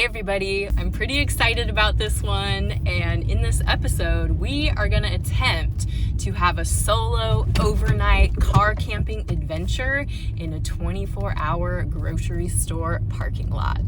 everybody, I'm pretty excited about this one, and in this episode we are going to attempt to have a solo overnight car camping adventure in a 24-hour grocery store parking lot.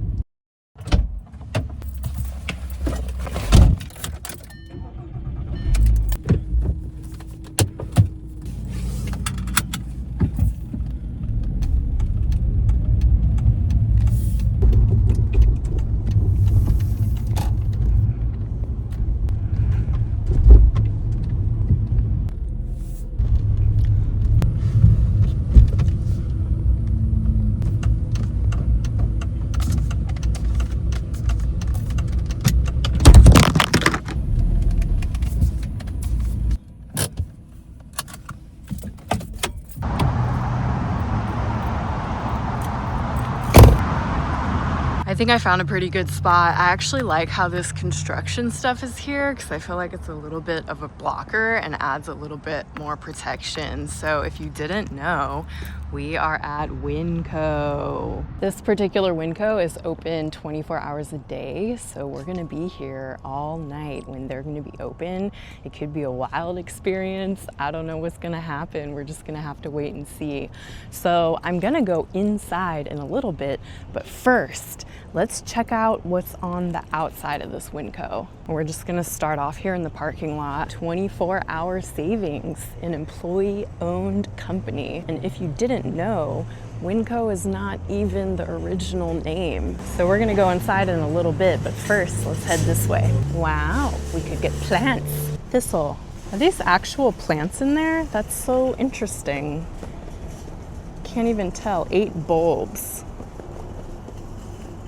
I think I found a pretty good spot. I actually like how this construction stuff is here because I feel like it's a little bit of a blocker and adds a little bit more protection. So if you didn't know, we are at Winco. This particular Winco is open 24 hours a day, so we're gonna be here all night when they're gonna be open. It could be a wild experience. I don't know what's gonna happen. We're just gonna have to wait and see. So I'm gonna go inside in a little bit, but first, let's check out what's on the outside of this Winco. We're just gonna start off here in the parking lot. 24-hour savings, an employee-owned company. And if you didn't know, Winco is not even the original name. So we're gonna go inside in a little bit, but first, let's head this way. Wow, we could get plants. Thistle. Are these actual plants in there? That's so interesting. Can't even tell. 8 bulbs.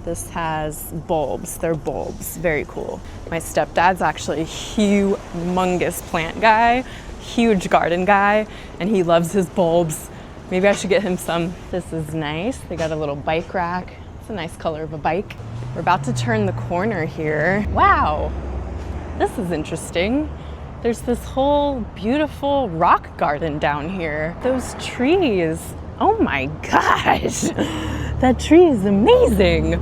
This has bulbs. They're bulbs. Very cool. My stepdad's actually a humongous plant guy, huge garden guy, and he loves his bulbs. Maybe I should get him some. This is nice. They got a little bike rack. It's a nice color of a bike. We're about to turn the corner here. Wow, this is interesting. There's this whole beautiful rock garden down here. Those trees. Oh my gosh, that tree is amazing.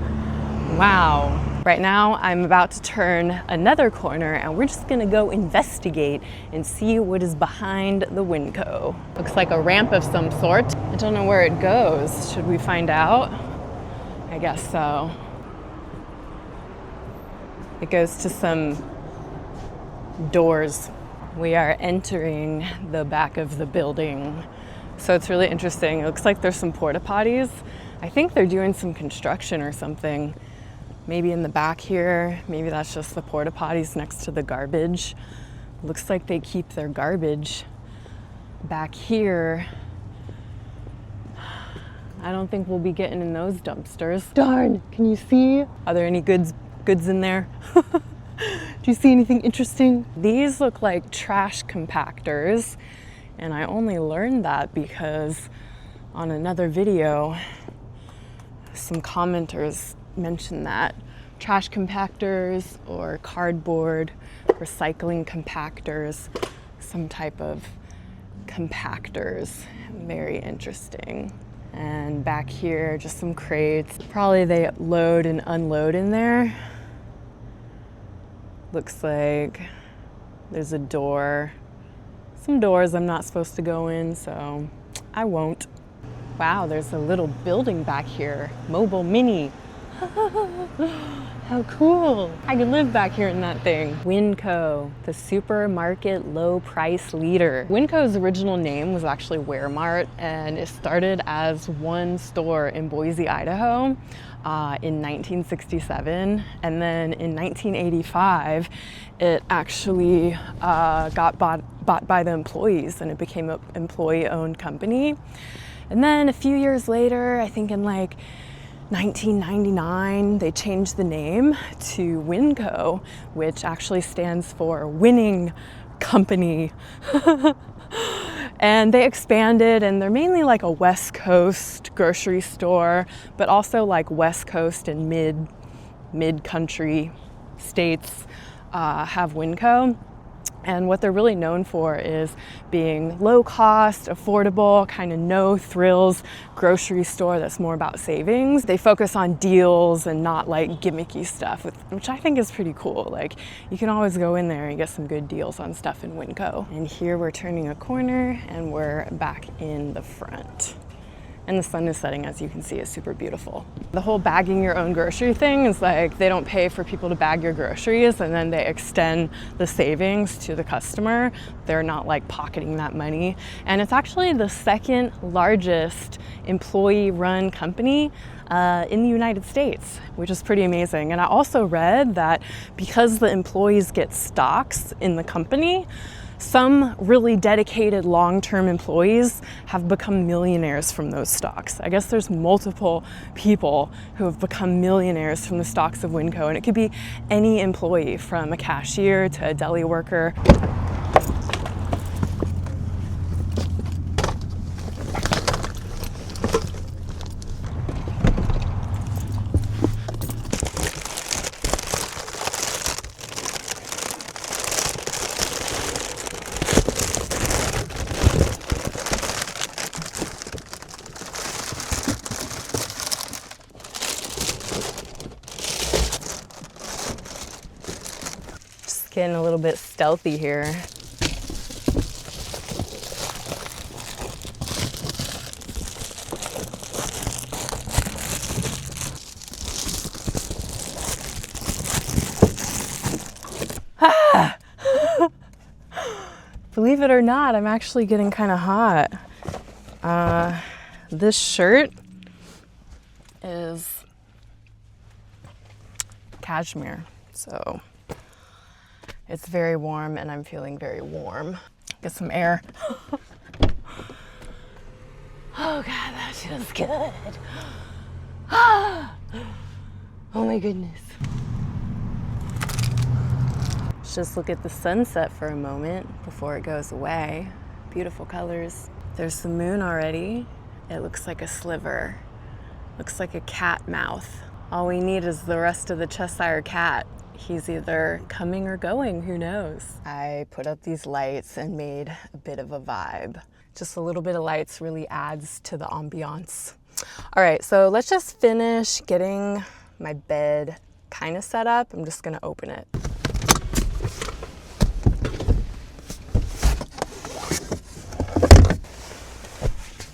Wow. Right now, I'm about to turn another corner and we're just gonna go investigate and see what is behind the Winco. Looks like a ramp of some sort. I don't know where it goes. Should we find out? I guess so. It goes to some doors. We are entering the back of the building. So it's really interesting. It looks like there's some porta potties. I think they're doing some construction or something. Maybe in the back here, maybe that's just the porta potties next to the garbage. Looks like they keep their garbage back here. I don't think we'll be getting in those dumpsters. Darn, can you see? Are there any goods in there? Do you see anything interesting? These look like trash compactors. And I only learned that because on another video, some commenters mentioned that trash compactors or cardboard recycling compactors, some type of compactors. Very interesting. And back here, just some crates. Probably they load and unload in there. Looks like there's a door. Some doors I'm not supposed to go in, so I won't. Wow, there's a little building back here. Mobile Mini. How cool. I could live back here in that thing. Winco, the supermarket low price leader. Winco's original name was actually Wearmart, and it started as one store in Boise, Idaho in 1967. And then in 1985, it actually got bought by the employees and it became an employee-owned company. And then a few years later, I think in like 1999, they changed the name to Winco, which actually stands for Winning Company. And they expanded, and they're mainly like a West Coast grocery store, but also like West Coast and mid-country states have Winco. And what they're really known for is being low cost, affordable, kind of no frills grocery store that's more about savings. They focus on deals and not like gimmicky stuff, which I think is pretty cool. Like, you can always go in there and get some good deals on stuff in Winco. And here we're turning a corner and we're back in the front. And the sun is setting, as you can see. Is super beautiful. The whole bagging your own grocery thing is like, they don't pay for people to bag your groceries and then they extend the savings to the customer. They're not like pocketing that money. And it's actually the second largest employee-run company in the United States, which is pretty amazing. And I also read that because the employees get stocks in the company, some really dedicated long-term employees have become millionaires from those stocks. I guess there's multiple people who have become millionaires from the stocks of Winco, and it could be any employee, from a cashier to a deli worker. Getting a little bit stealthy here. Ah! Believe it or not, I'm actually getting kind of hot. This shirt is cashmere, so it's very warm and I'm feeling very warm. Get some air. Oh God, that feels good. Oh my goodness. Let's just look at the sunset for a moment before it goes away. Beautiful colors. There's the moon already. It looks like a sliver. Looks like a cat mouth. All we need is the rest of the Cheshire cat. He's either coming or going, who knows? I put up these lights and made a bit of a vibe. Just a little bit of lights really adds to the ambiance. All right, so let's just finish getting my bed kind of set up. I'm just gonna open it.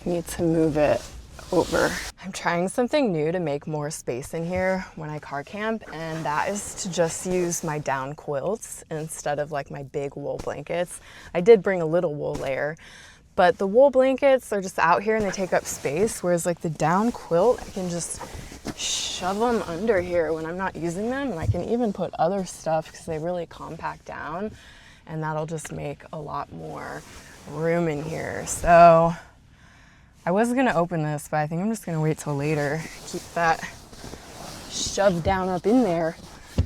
Need to move it over. I'm trying something new to make more space in here when I car camp, and that is to just use my down quilts instead of like my big wool blankets. I did bring a little wool layer, but the wool blankets are just out here and they take up space, whereas like the down quilt, I can just shove them under here when I'm not using them, and I can even put other stuff because they really compact down, and that'll just make a lot more room in here. So I was gonna open this, but I think I'm just gonna wait till later. Keep that shoved down up in there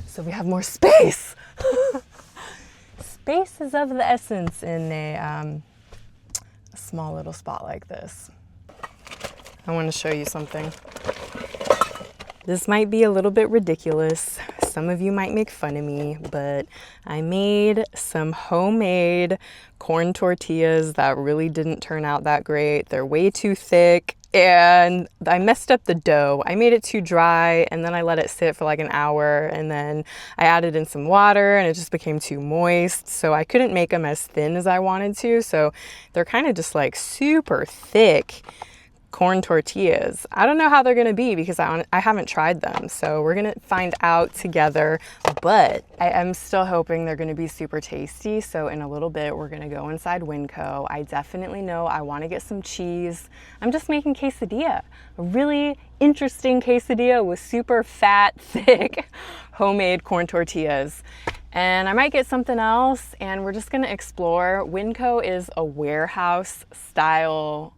so we have more space. Space is of the essence in a small little spot like this. I wanna show you something. This might be a little bit ridiculous. Some of you might make fun of me, but I made some homemade corn tortillas that really didn't turn out that great. They're way too thick and I messed up the dough. I made it too dry and then I let it sit for like an hour, and then I added in some water and it just became too moist. So I couldn't make them as thin as I wanted to. So they're kind of just like super thick corn tortillas. I don't know how they're gonna be because I haven't tried them, so we're gonna find out together, but I am still hoping they're gonna be super tasty. So in a little bit we're gonna go inside Winco. I definitely know I want to get some cheese. I'm just making quesadilla, a really interesting quesadilla with super fat, thick homemade corn tortillas. And I might get something else, and we're just gonna explore. Winco is a warehouse style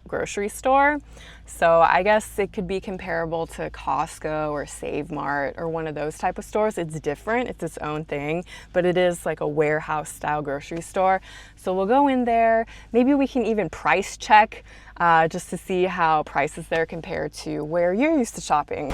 grocery store, so I guess it could be comparable to Costco or Save Mart or one of those type of stores. It's different, it's its own thing, but it is like a warehouse style grocery store. So we'll go in there. Maybe we can even price check just to see how prices there compare to where you're used to shopping.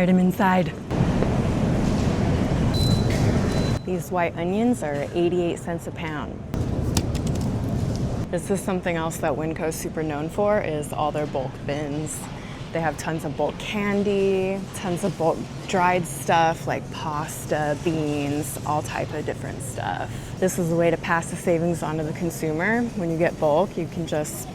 right, I'm inside. These white onions are 88 cents a pound. This is something else that Winco is super known for, is all their bulk bins. They have tons of bulk candy, tons of bulk dried stuff like pasta, beans, all type of different stuff. This is a way to pass the savings on to the consumer. When you get bulk, you can just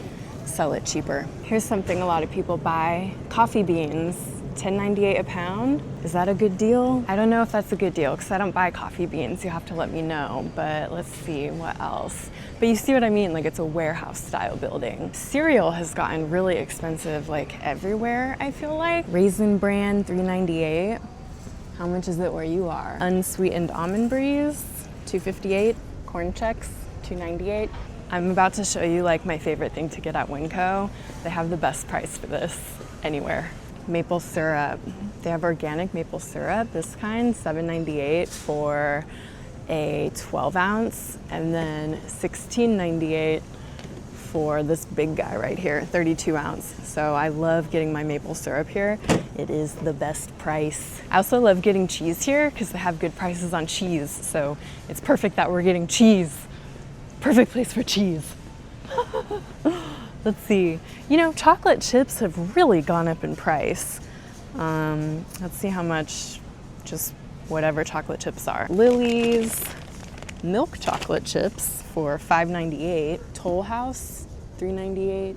sell it cheaper. Here's something a lot of people buy, coffee beans. $10.98 a pound. Is that a good deal? I don't know if that's a good deal because I don't buy coffee beans. You have to let me know, but let's see what else. But you see what I mean? Like, it's a warehouse style building. Cereal has gotten really expensive like everywhere, I feel like. Raisin Bran, $3.98. How much is it where you are? Unsweetened Almond Breeze, $2.58. Corn Chex, $2.98. I'm about to show you like my favorite thing to get at Winco. They have the best price for this anywhere. Maple syrup. They have organic maple syrup, this kind, $7.98 for a 12 ounce, and then $16.98 for this big guy right here, 32 ounce. So I love getting my maple syrup here. It is the best price. I also love getting cheese here because they have good prices on cheese. So it's perfect that we're getting cheese. Perfect place for cheese. Let's see. You know, chocolate chips have really gone up in price. Let's see how much just whatever chocolate chips are. Lily's milk chocolate chips for $5.98. Toll House, $3.98.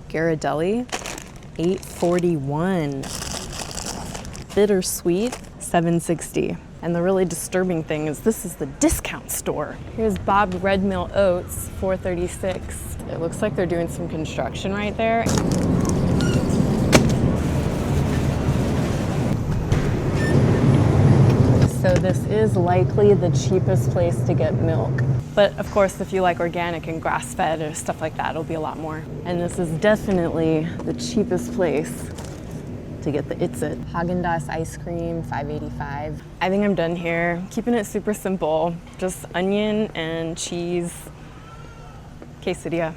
Ghirardelli, $8.41. Bittersweet, $7.60. And the really disturbing thing is this is the discount store. Here's Bob Red Mill Oats, $4.36. It looks like they're doing some construction right there. So this is likely the cheapest place to get milk. But of course, if you like organic and grass-fed or stuff like that, it'll be a lot more. And this is definitely the cheapest place to get the It's It. Haagen-Dazs ice cream, $5.85. I think I'm done here. Keeping it super simple. Just onion and cheese quesadilla.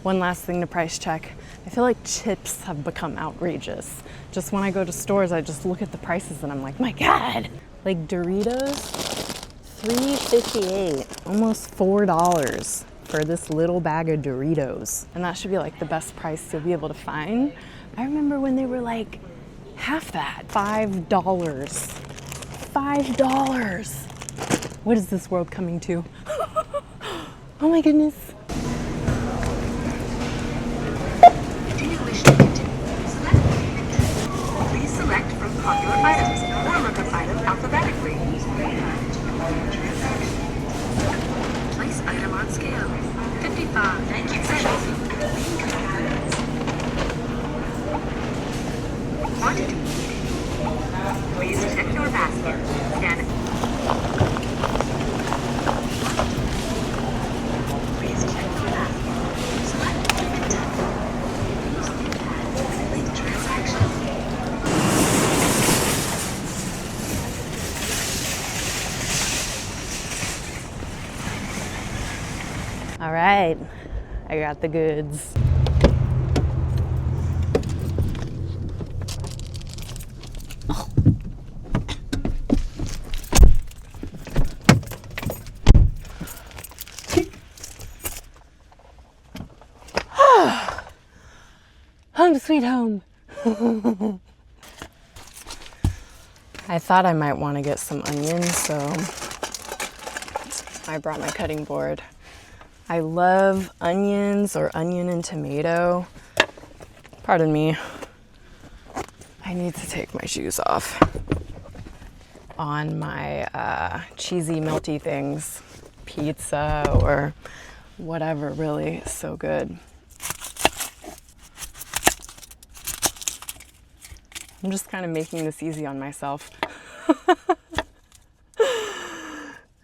One last thing to price check. I feel like chips have become outrageous. Just when I go to stores, I just look at the prices and I'm like, my God! Like Doritos, $3.58, almost $4 for this little bag of Doritos. And that should be like the best price you'll be able to find. I remember when they were like half that, $5. $5. What is this world coming to? Oh my goodness. Do you wish to continue? Please select from popular items or look up items alphabetically. Place item on scale. 55. Thank you. Quantity. Please check your basket. Scan it. Please check your basket. Select payment type. Use the pad to complete the transaction. All right, I got the goods. Home sweet home. I thought I might want to get some onions, so I brought my cutting board. I love onions or onion and tomato. Pardon me. I need to take my shoes off on my cheesy, melty things. Pizza or whatever, really. It's so good. I'm just kind of making this easy on myself.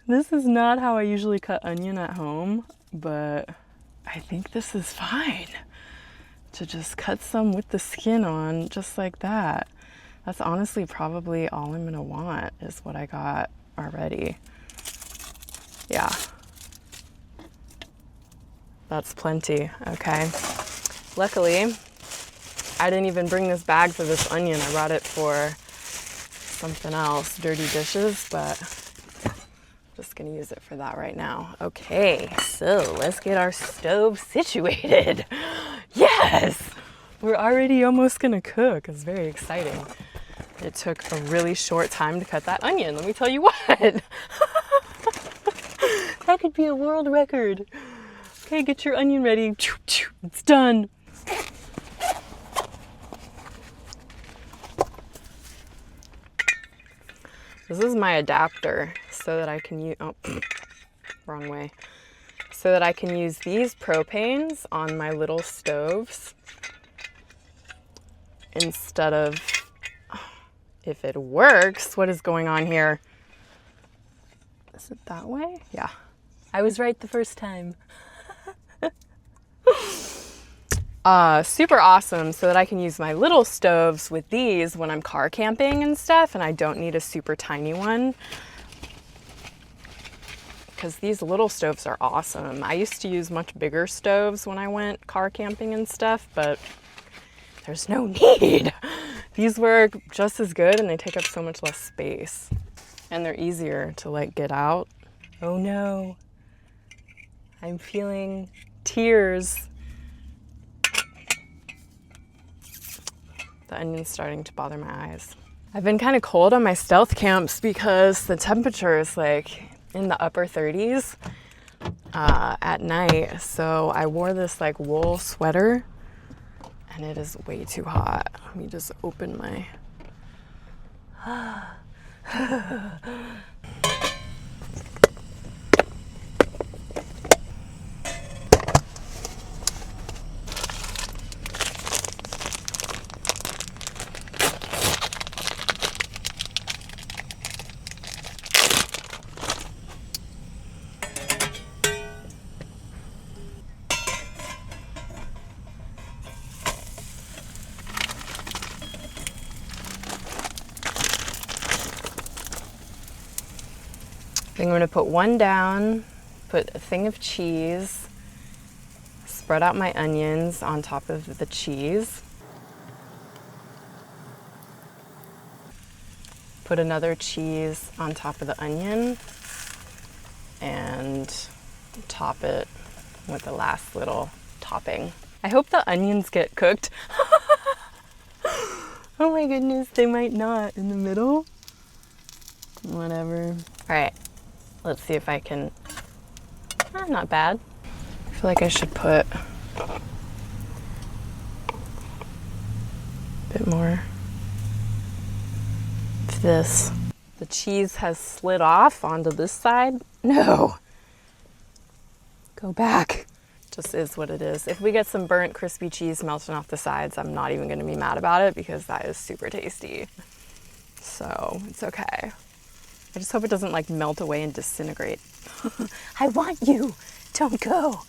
This is not how I usually cut onion at home, but I think this is fine. To just cut some with the skin on, just like that. That's honestly probably all I'm gonna want is what I got already. Yeah. That's plenty, okay. Luckily, I didn't even bring this bag for this onion. I brought it for something else, dirty dishes, but I'm just gonna use it for that right now. Okay, so let's get our stove situated. Yes! We're already almost gonna cook. It's very exciting. It took a really short time to cut that onion, let me tell you what. That could be a world record. Okay, get your onion ready. It's done. This is my adapter so that I can use, oh, wrong way. So that I can use these propanes on my little stoves instead of, if it works, what is going on here? Is it that way? Yeah, I was right the first time. Super awesome so that I can use my little stoves with these when I'm car camping and stuff, and I don't need a super tiny one because these little stoves are awesome. I used to use much bigger stoves when I went car camping and stuff, but there's no need. These work just as good and they take up so much less space and they're easier to like get out. Oh no, I'm feeling tears. The onion's starting to bother my eyes. I've been kind of cold on my stealth camps because the temperature is like in the upper 30s at night. So I wore this like wool sweater and it is way too hot. Let me just open my... I think I'm gonna put one down, put a thing of cheese, spread out my onions on top of the cheese, put another cheese on top of the onion, and top it with the last little topping. I hope the onions get cooked. Oh my goodness, they might not in the middle. Whatever. All right. Let's see if I can, not bad. I feel like I should put a bit more of this. The cheese has slid off onto this side. No, go back. Just is what it is. If we get some burnt crispy cheese melting off the sides, I'm not even gonna be mad about it because that is super tasty. So it's okay. I just hope it doesn't like melt away and disintegrate. I want you, don't go.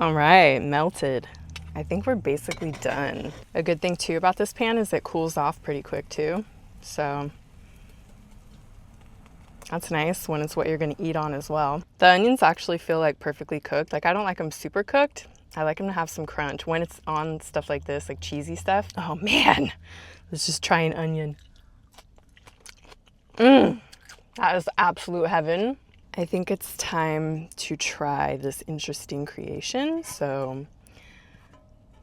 All right, melted. I think we're basically done. A good thing too about this pan is it cools off pretty quick too. So that's nice when it's what you're gonna eat on as well. The onions actually feel like perfectly cooked. Like I don't like them super cooked. I like them to have some crunch when it's on stuff like this, like cheesy stuff. Oh man, let's just try an onion. That is absolute heaven. I think it's time to try this interesting creation. So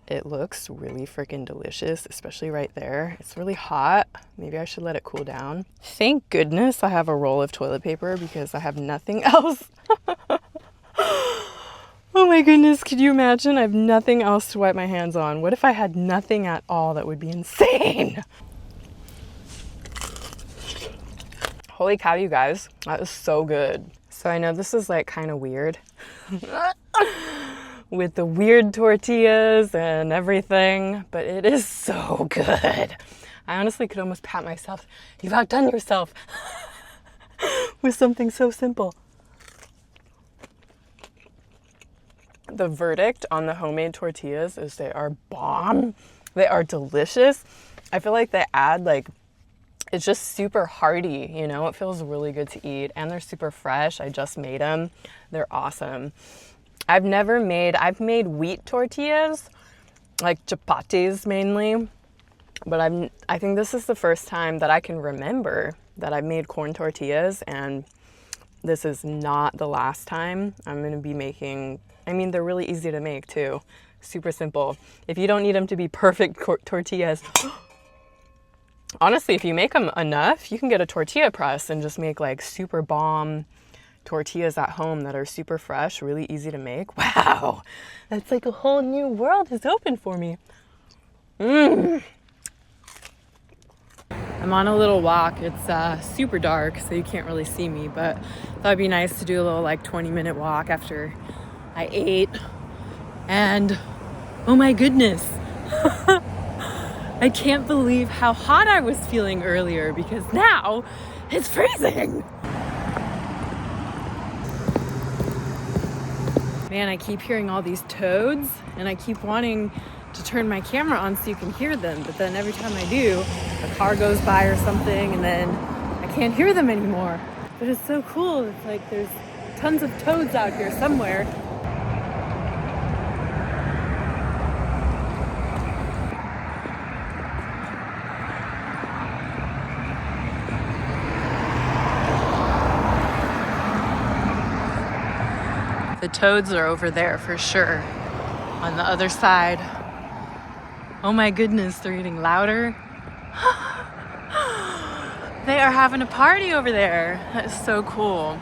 it looks really freaking delicious, especially right there. It's really hot. Maybe I should let it cool down. Thank goodness I have a roll of toilet paper because I have nothing else. Oh my goodness, could you imagine? I have nothing else to wipe my hands on. What if I had nothing at all? That would be insane. Holy cow, you guys, that is so good. So I know this is like kind of weird. With the weird tortillas and everything, but it is so good. I honestly could almost pat myself. You've outdone yourself with something so simple. The verdict on the homemade tortillas is they are bomb. They are delicious. I feel like they add like it's just super hearty, you know? It feels really good to eat, and they're super fresh. I just made them. They're awesome. I've made wheat tortillas, like chapatis mainly, but I think this is the first time that I can remember that I've made corn tortillas, and this is not the last time I'm gonna be making. I mean, they're really easy to make too. Super simple. If you don't need them to be perfect tortillas, honestly, if you make them enough, you can get a tortilla press and just make like super bomb tortillas at home that are super fresh, really easy to make. Wow, that's like a whole new world has opened for me. I'm on a little walk. It's super dark, so you can't really see me, but I thought it'd be nice to do a little like 20-minute walk after I ate. And oh my goodness, I can't believe how hot I was feeling earlier, because now it's freezing. Man, I keep hearing all these toads, and I keep wanting to turn my camera on so you can hear them, but then every time I do, a car goes by or something, and then I can't hear them anymore. But it's so cool. It's like there's tons of toads out here somewhere. The toads are over there for sure, on the other side. Oh my goodness, they're getting louder. They are having a party over there. That is so cool.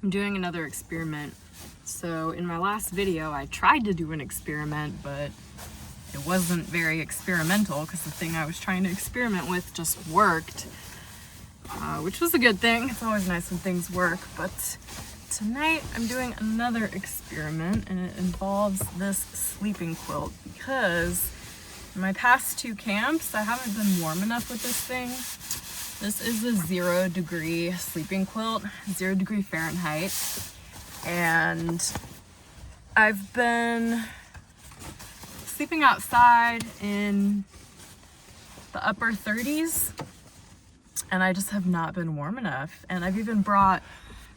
I'm doing another experiment. So in my last video, I tried to do an experiment, but it wasn't very experimental because the thing I was trying to experiment with just worked, which was a good thing. It's always nice when things work, but tonight I'm doing another experiment, and it involves this sleeping quilt, because in my past 2 camps, I haven't been warm enough with this thing. This is a 0-degree sleeping quilt, 0 degree Fahrenheit, and I've been sleeping outside in the upper 30s, and I just have not been warm enough. And I've even brought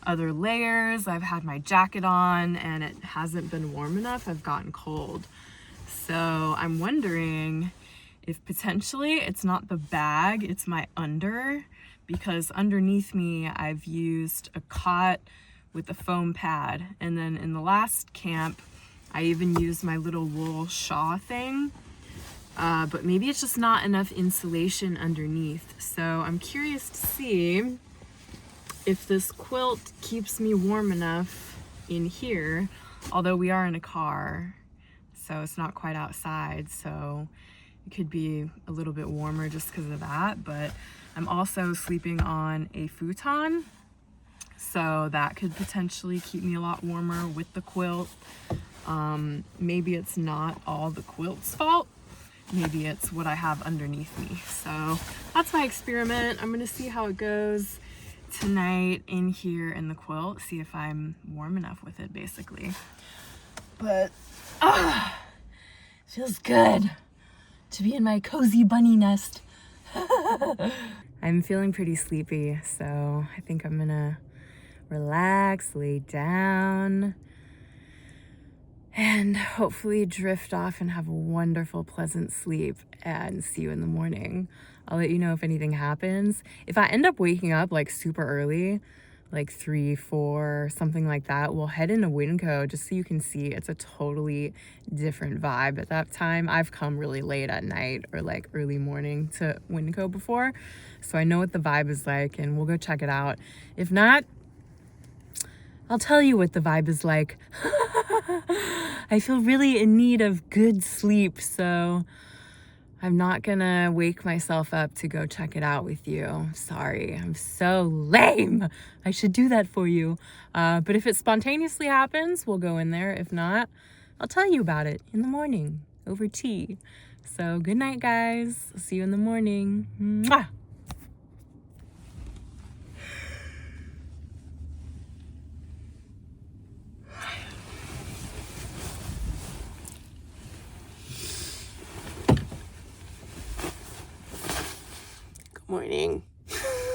other layers. I've had my jacket on, and it hasn't been warm enough. I've gotten cold. So I'm wondering if potentially it's not the bag, it's my under, because underneath me I've used a cot with a foam pad, and then in the last camp I even used my little wool shawl thing, but maybe it's just not enough insulation underneath. So I'm curious to see if this quilt keeps me warm enough in here, although we are in a car, so it's not quite outside, so it could be a little bit warmer just because of that. But I'm also sleeping on a futon, so that could potentially keep me a lot warmer with the quilt. Maybe it's not all the quilt's fault. Maybe it's what I have underneath me. So that's my experiment. I'm gonna see how it goes tonight in here in the quilt, see if I'm warm enough with it, basically. But feels good to be in my cozy bunny nest. I'm feeling pretty sleepy, so I think I'm gonna relax, lay down, and hopefully drift off and have a wonderful, pleasant sleep, and see you in the morning. I'll let you know if anything happens. If I end up waking up like super early, like 3, 4, something like that, we'll head into Winco just so you can see. It's a totally different vibe at that time. I've come really late at night or like early morning to Winco before, so I know what the vibe is like, and we'll go check it out. If not, I'll tell you what the vibe is like. I feel really in need of good sleep, so I'm not gonna wake myself up to go check it out with you. Sorry, I'm so lame. I should do that for you. But if it spontaneously happens, we'll go in there. If not, I'll tell you about it in the morning over tea. So good night, guys. I'll see you in the morning. Mwah! Good morning.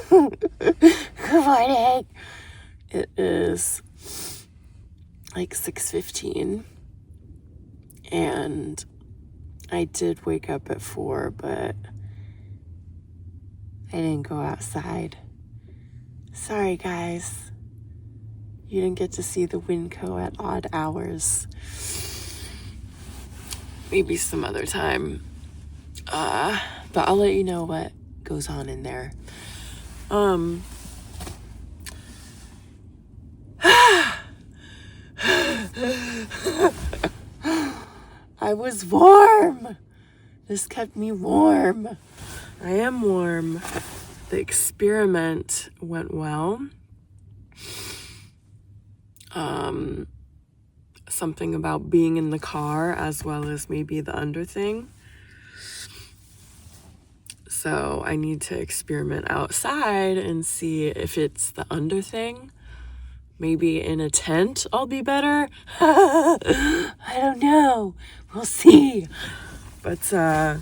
Good morning. It is like 6:15 and I did wake up at 4, but I didn't go outside. Sorry, guys. You didn't get to see the Winco at odd hours. Maybe some other time. But I'll let you know what goes on in there. I was warm. This kept me warm. I am warm. The experiment went well. Something about being in the car as well as maybe the under thing. So I need to experiment outside and see if it's the under thing. Maybe in a tent I'll be better. I don't know. We'll see. But I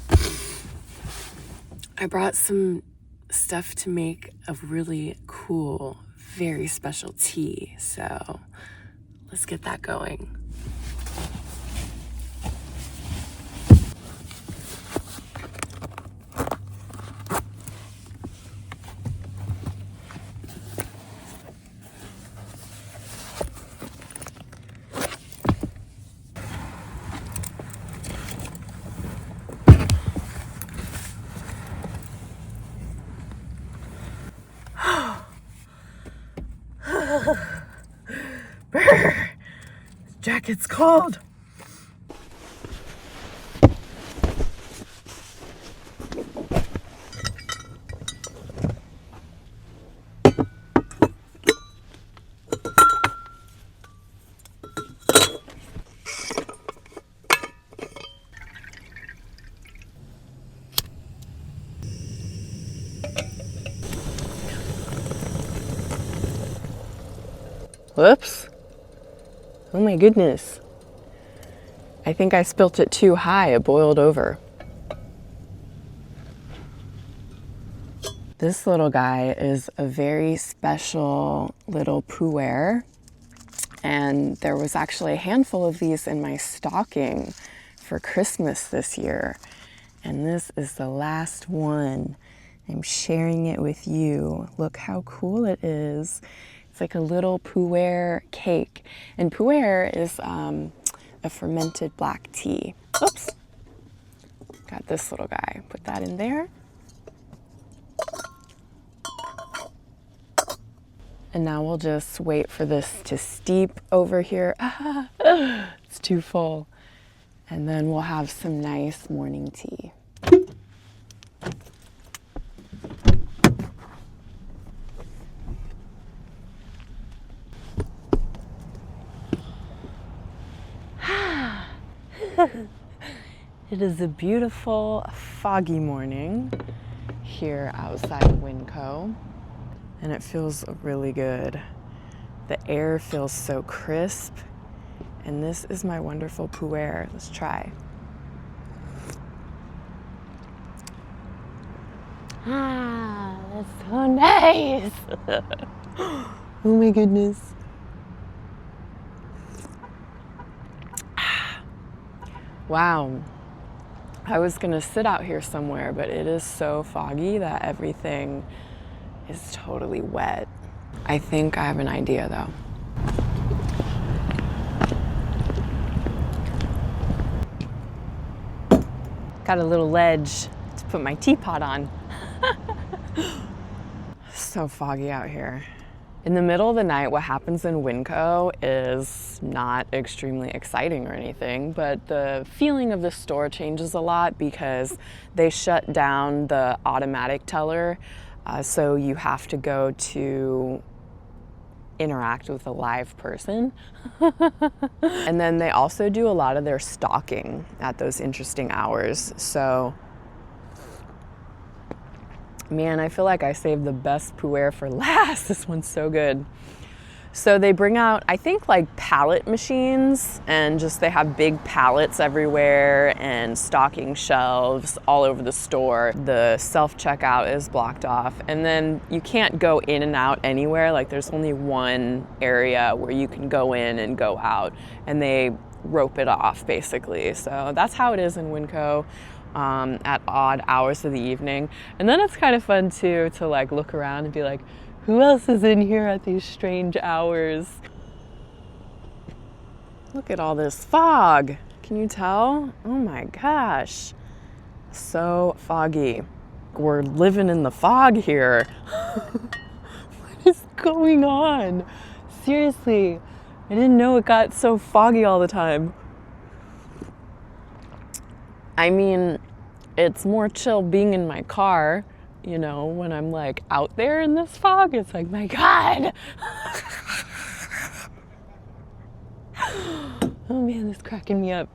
brought some stuff to make a really cool, very special tea. So let's get that going. Brr, this jacket's cold. Whoops. Oh my goodness. I think I spilt it too high. It boiled over. This little guy is a very special little pu'er. And there was actually a handful of these in my stocking for Christmas this year. And this is the last one. I'm sharing it with you. Look how cool it is. It's like a little pu'er cake. And pu'er is a fermented black tea. Oops. Got this little guy. Put that in there. And now we'll just wait for this to steep over here. It's too full. And then we'll have some nice morning tea. It is a beautiful, foggy morning here outside Winco, and it feels really good. The air feels so crisp, and this is my wonderful pu'er. Let's try. That's so nice. Oh my goodness. Wow. I was gonna sit out here somewhere, but it is so foggy that everything is totally wet. I think I have an idea though. Got a little ledge to put my teapot on. So foggy out here. In the middle of the night, what happens in Winco is not extremely exciting or anything, but the feeling of the store changes a lot because they shut down the automatic teller, so you have to go to interact with a live person. And then they also do a lot of their stocking at those interesting hours. So man, I feel like I saved the best puer for last. This one's so good. So they bring out, I think, like pallet machines, and just they have big pallets everywhere and stocking shelves all over the store. The self-checkout is blocked off, and then you can't go in and out anywhere. Like there's only one area where you can go in and go out, and they rope it off basically. So that's how it is in Winco. At odd hours of the evening. And then it's kind of fun too to like look around and be like, who else is in here at these strange hours? Look at all this fog. Can you tell? Oh my gosh. So foggy. We're living in the fog here. What is going on? Seriously, I didn't know it got so foggy all the time. I mean, it's more chill being in my car, you know, when I'm like out there in this fog. It's like, my God. Oh man, this is cracking me up.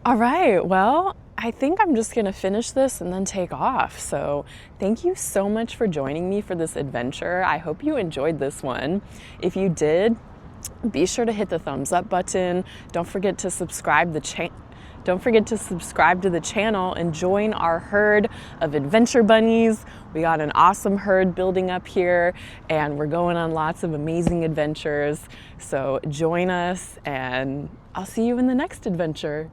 All right, well, I think I'm just gonna finish this and then take off. So thank you so much for joining me for this adventure. I hope you enjoyed this one. If you did, be sure to hit the thumbs up button. Don't forget to subscribe to the channel and join our herd of adventure bunnies. We got an awesome herd building up here, and we're going on lots of amazing adventures. So join us, and I'll see you in the next adventure.